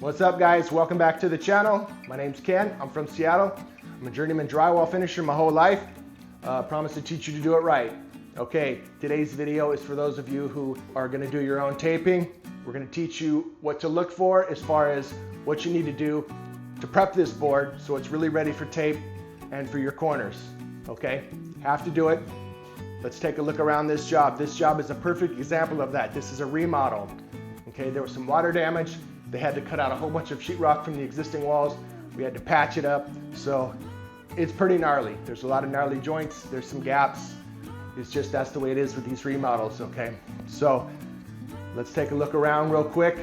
What's up, guys? Welcome back to the channel. My name's Ken. I'm from Seattle. I'm a journeyman drywall finisher my whole life. Promise to teach you to do it right. Okay, today's video is for those of you who are going to do your own taping. We're going to teach you what to look for as far as what you need to do to prep this board so it's really ready for tape and for your corners. Okay, have to do it. Let's take a look around this job. This job is a perfect example of that. This is a remodel. Okay, there was some water damage. They had to cut out a whole bunch of sheetrock from the existing walls. We had to patch it up. So it's pretty gnarly. There's a lot of gnarly joints. There's some gaps. It's just, that's the way it is with these remodels, okay? So let's take a look around real quick.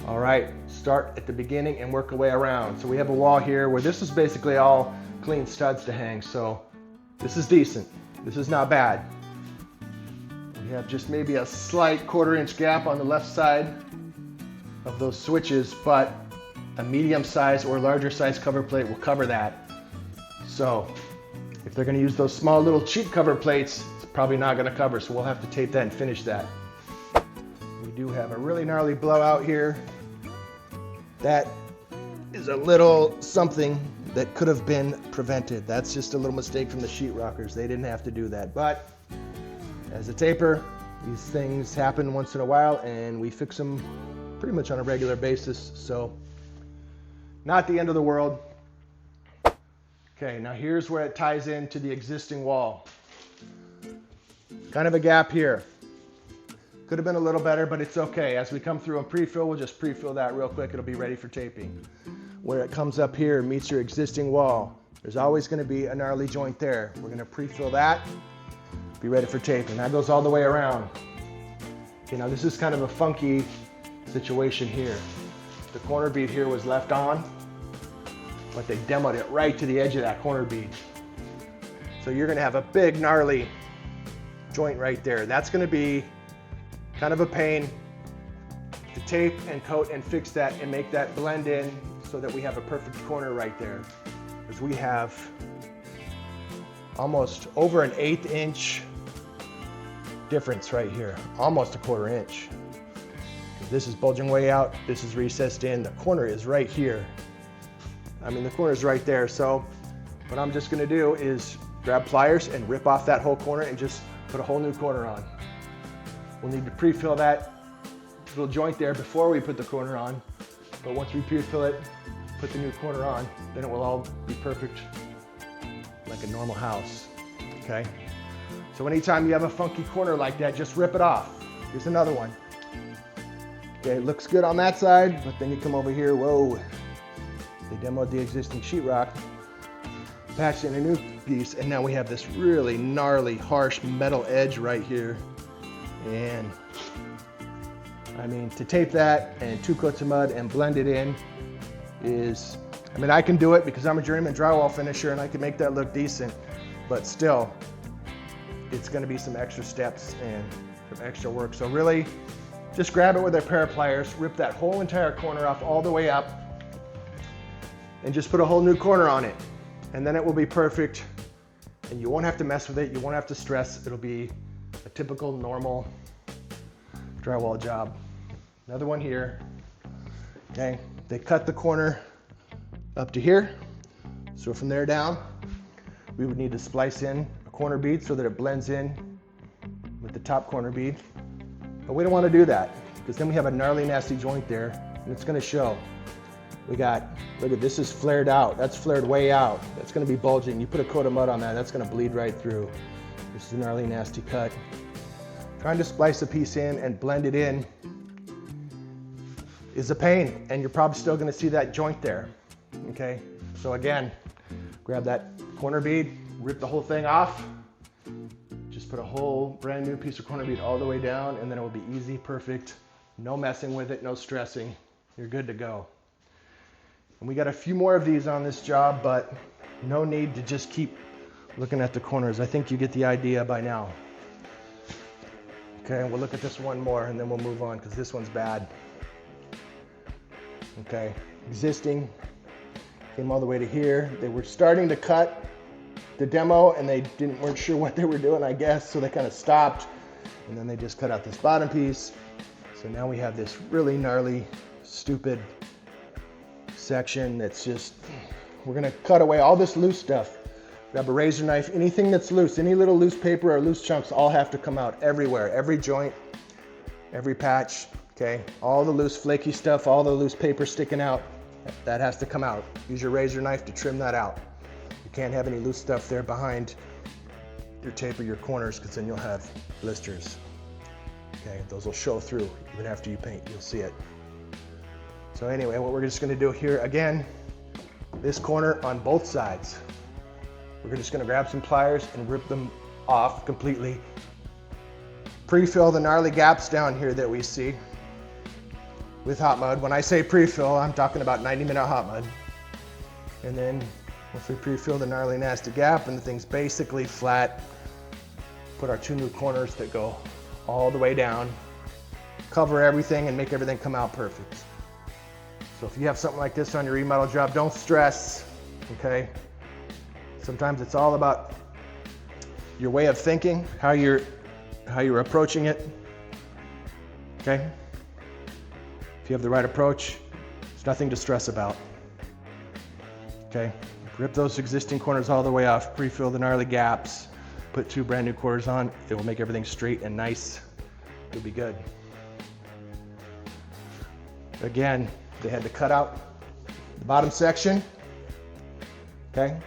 All right, start at the beginning and work our way around. So we have a wall here where this is basically all clean studs to hang. So this is decent. This is not bad. We have just maybe a slight 1/4 inch gap on the left side of those switches, but a medium size or larger size cover plate will cover that. So if they're going to use those small little cheap cover plates, it's probably not going to cover, so we'll have to tape that and finish that. We do have a really gnarly blowout here. That is a little something that could have been prevented. That's just a little mistake from the sheetrockers. They didn't have to do that, but as a taper, these things happen once in a while and we fix them pretty much on a regular basis, so not the end of the world. Okay, now here's where it ties into the existing wall. Kind of a gap here. Could have been a little better, but it's okay. As we come through and pre-fill, we'll just pre-fill that real quick. It'll be ready for taping. Where it comes up here meets your existing wall, there's always going to be a gnarly joint there. We're going to pre-fill that, be ready for taping. That goes all the way around. Okay, now this is kind of a funky situation here. The corner bead here was left on, but they demoed it right to the edge of that corner bead. So you're going to have a big gnarly joint right there. That's going to be kind of a pain to tape and coat and fix that and make that blend in so that we have a perfect corner right there. Because we have almost over an 1/8 inch difference right here, almost a 1/4 inch. This is bulging way out, this is recessed in, the corner is right here. I mean, the corner is right there. So what I'm just gonna do is grab pliers and rip off that whole corner and just put a whole new corner on. We'll need to pre-fill that little joint there before we put the corner on. But once we pre-fill it, put the new corner on, then it will all be perfect like a normal house, okay? So anytime you have a funky corner like that, just rip it off. Here's another one. Okay, it looks good on that side, but then you come over here, whoa. They demoed the existing sheetrock, patched in a new piece, and now we have this really gnarly, harsh metal edge right here. And I mean, to tape that and 2 coats of mud and blend it in is, I mean, I can do it because I'm a journeyman drywall finisher and I can make that look decent, but still, it's gonna be some extra steps and some extra work. So really, just grab it with a pair of pliers, rip that whole entire corner off all the way up, and just put a whole new corner on it. And then it will be perfect, and you won't have to mess with it, you won't have to stress. It'll be a typical, normal drywall job. Another one here, okay? They cut the corner up to here, so from there down, we would need to splice in a corner bead so that it blends in with the top corner bead. But we don't want to do that because then we have a gnarly, nasty joint there and it's going to show. We got, look at this, is flared out. That's flared way out. That's going to be bulging. You put a coat of mud on that, that's going to bleed right through. This is a gnarly, nasty cut. Trying to splice a piece in and blend it in is a pain, and you're probably still going to see that joint there. Okay, so again, grab that corner bead, rip the whole thing off. Just put a whole brand new piece of corner bead all the way down, and then it will be easy, perfect. No messing with it, no stressing. You're good to go. And we got a few more of these on this job, but no need to just keep looking at the corners. I think you get the idea by now. Okay, we'll look at this one more and then we'll move on because this one's bad. Okay, existing, came all the way to here. They were starting to cut the demo and they weren't sure what they were doing, I guess, so they kind of stopped and then they just cut out this bottom piece. So now we have this really gnarly, stupid section that's just, we're gonna cut away all this loose stuff. Grab a razor knife, anything that's loose, any little loose paper or loose chunks all have to come out everywhere, every joint, every patch, okay? All the loose flaky stuff, all the loose paper sticking out, that has to come out. Use your razor knife to trim that out. You can't have any loose stuff there behind your tape or your corners, because then you'll have blisters. Okay, those will show through even after you paint, you'll see it. So anyway, what we're just gonna do here, again, this corner on both sides, we're just gonna grab some pliers and rip them off completely. Pre-fill the gnarly gaps down here that we see with hot mud. When I say pre-fill, I'm talking about 90-minute hot mud. And then once we pre-fill the gnarly nasty gap and the thing's basically flat, put our 2 new corners that go all the way down, cover everything and make everything come out perfect. So if you have something like this on your remodel job, don't stress, okay? Sometimes it's all about your way of thinking, how you're approaching it, okay? If you have the right approach, there's nothing to stress about, okay? Rip those existing corners all the way off, pre-fill the gnarly gaps, put 2 brand new corners on, it will make everything straight and nice. It'll be good. Again, they had to cut out the bottom section, okay?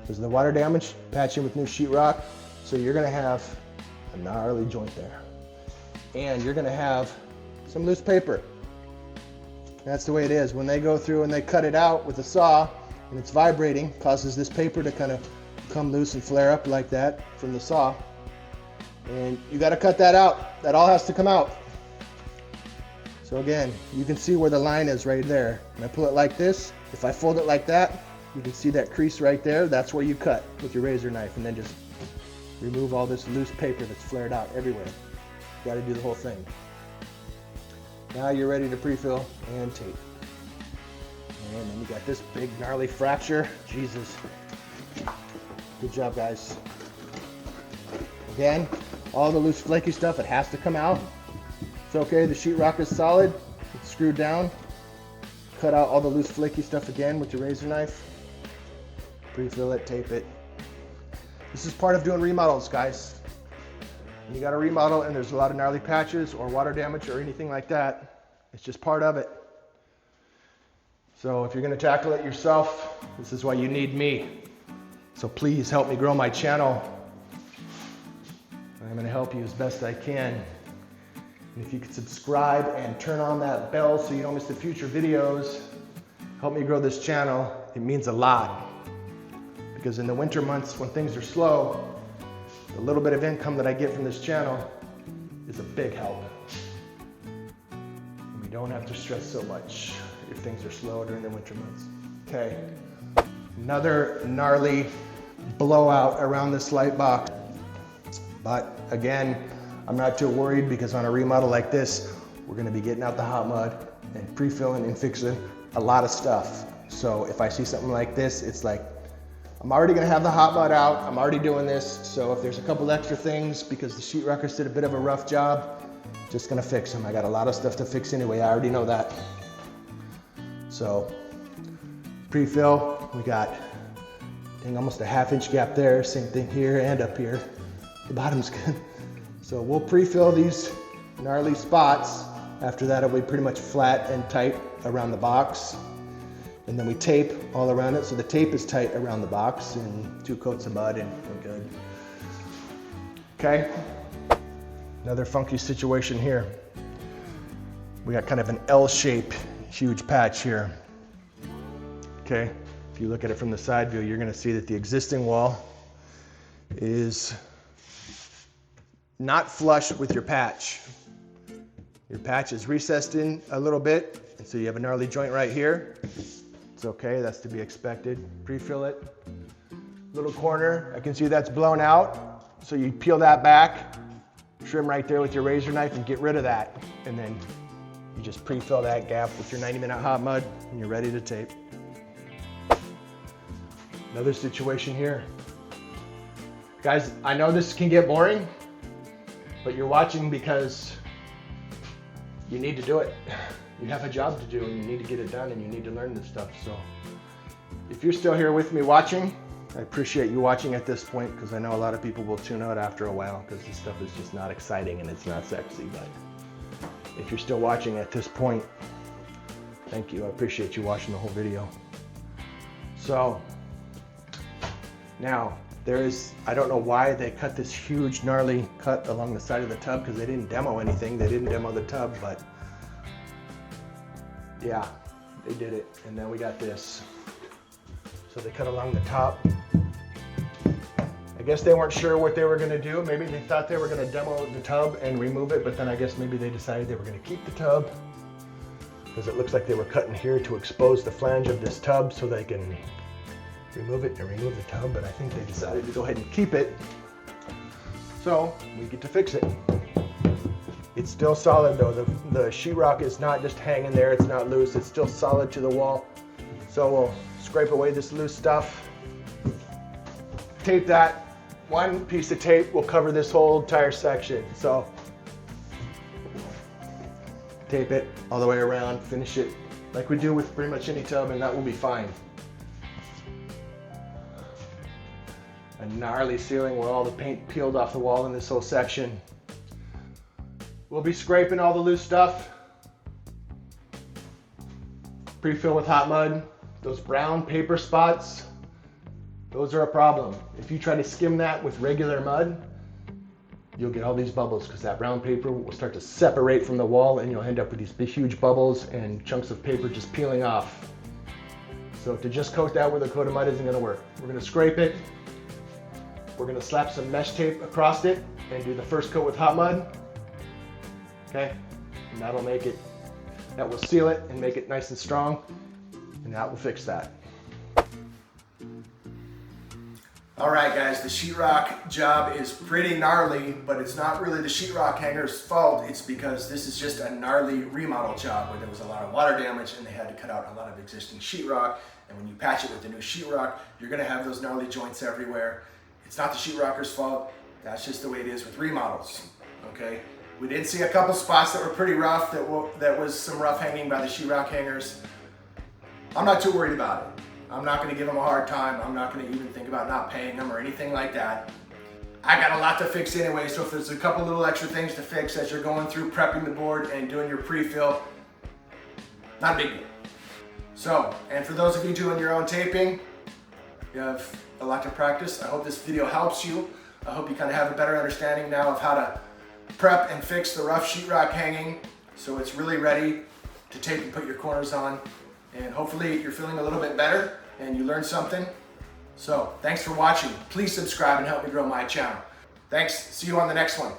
Because of the water damage, patch in with new sheetrock. So you're gonna have a gnarly joint there. And you're gonna have some loose paper. That's the way it is. When they go through and they cut it out with a saw and it's vibrating, causes this paper to kind of come loose and flare up like that from the saw. And you gotta cut that out. That all has to come out. So again, you can see where the line is right there. When I pull it like this, if I fold it like that, you can see that crease right there. That's where you cut with your razor knife, and then just remove all this loose paper that's flared out everywhere. You gotta do the whole thing. Now you're ready to pre-fill and tape. And then you got this big gnarly fracture. Jesus. Good job, guys. Again, all the loose flaky stuff, it has to come out. It's okay, the sheetrock is solid. It's screwed down. Cut out all the loose flaky stuff again with your razor knife. Pre-fill it, tape it. This is part of doing remodels, guys. When you got a remodel and there's a lot of gnarly patches or water damage or anything like that, it's just part of it. So if you're gonna tackle it yourself, this is why you need me. So please help me grow my channel. I'm gonna help you as best I can. And if you could subscribe and turn on that bell so you don't miss the future videos, help me grow this channel. It means a lot. Because in the winter months when things are slow, the little bit of income that I get from this channel is a big help. And we don't have to stress so much if things are slow during the winter months. Okay, another gnarly blowout around this light box. But again, I'm not too worried, because on a remodel like this, we're gonna be getting out the hot mud and pre-filling and fixing a lot of stuff. So if I see something like this, it's like, I'm already gonna have the hot mud out, I'm already doing this, so if there's a couple extra things, because the sheetrockers did a bit of a rough job, just gonna fix them. I got a lot of stuff to fix anyway, I already know that. So, pre-fill, we got, I think, almost a ½ inch gap there, same thing here and up here. The bottom's good. So we'll pre-fill these gnarly spots. After that, it'll be pretty much flat and tight around the box. And then we tape all around it, so the tape is tight around the box, and 2 coats of mud, and we're good. Okay, another funky situation here. We got kind of an L-shaped huge patch here. Okay, if you look at it from the side view, you're gonna see that the existing wall is not flush with your patch. Your patch is recessed in a little bit, and so you have a gnarly joint right here. It's okay, that's to be expected. Pre-fill it. Little corner, I can see that's blown out. So you peel that back, trim right there with your razor knife and get rid of that. And then you just pre-fill that gap with your 90-minute hot mud and you're ready to tape. Another situation here. Guys, I know this can get boring, but you're watching because you need to do it. you have a job to do and you need to get it done and you need to learn this stuff. So if you're still here with me watching, I appreciate you watching at this point, because I know a lot of people will tune out after a while because this stuff is just not exciting and it's not sexy. But if you're still watching at this point, thank you. I appreciate you watching the whole video. So now I don't know why they cut this huge gnarly cut along the side of the tub, because they didn't demo anything. They didn't demo the tub, but yeah, they did it. And then we got this. So they cut along the top. I guess they weren't sure what they were gonna do. Maybe they thought they were gonna demo the tub and remove it, but then I guess maybe they decided they were gonna keep the tub, because it looks like they were cutting here to expose the flange of this tub so they can remove it and remove the tub, but I think they decided to go ahead and keep it. So we get to fix it. It's still solid though. The sheetrock is not just hanging there, it's not loose, it's still solid to the wall. So we'll scrape away this loose stuff, tape that. One piece of tape will cover this whole entire section. So tape it all the way around, finish it like we do with pretty much any tub, and that will be fine. A gnarly ceiling where all the paint peeled off the wall in this whole section. We'll be scraping all the loose stuff. Pre-fill with hot mud. Those brown paper spots, those are a problem. If you try to skim that with regular mud, you'll get all these bubbles, because that brown paper will start to separate from the wall and you'll end up with these big huge bubbles and chunks of paper just peeling off. So to just coat that with a coat of mud isn't gonna work. We're gonna scrape it. We're gonna slap some mesh tape across it and do the first coat with hot mud. Okay, and that will seal it and make it nice and strong, and that will fix that. All right, guys, the sheetrock job is pretty gnarly, but it's not really the sheetrock hanger's fault. It's because this is just a gnarly remodel job where there was a lot of water damage and they had to cut out a lot of existing sheetrock. And when you patch it with the new sheetrock, you're gonna have those gnarly joints everywhere. It's not the sheetrocker's fault. That's just the way it is with remodels, okay? We did see a couple spots that were pretty rough, that was some rough hanging by the sheetrock hangers. I'm not too worried about it. I'm not gonna give them a hard time. I'm not gonna even think about not paying them or anything like that. I got a lot to fix anyway, so if there's a couple little extra things to fix as you're going through prepping the board and doing your pre-fill, not a big deal. So, and for those of you doing your own taping, you have a lot to practice. I hope this video helps you. I hope you kind of have a better understanding now of how to prep and fix the rough sheetrock hanging so it's really ready to tape and put your corners on. And hopefully you're feeling a little bit better and you learned something. So thanks for watching. Please subscribe and help me grow my channel. Thanks. See you on the next one.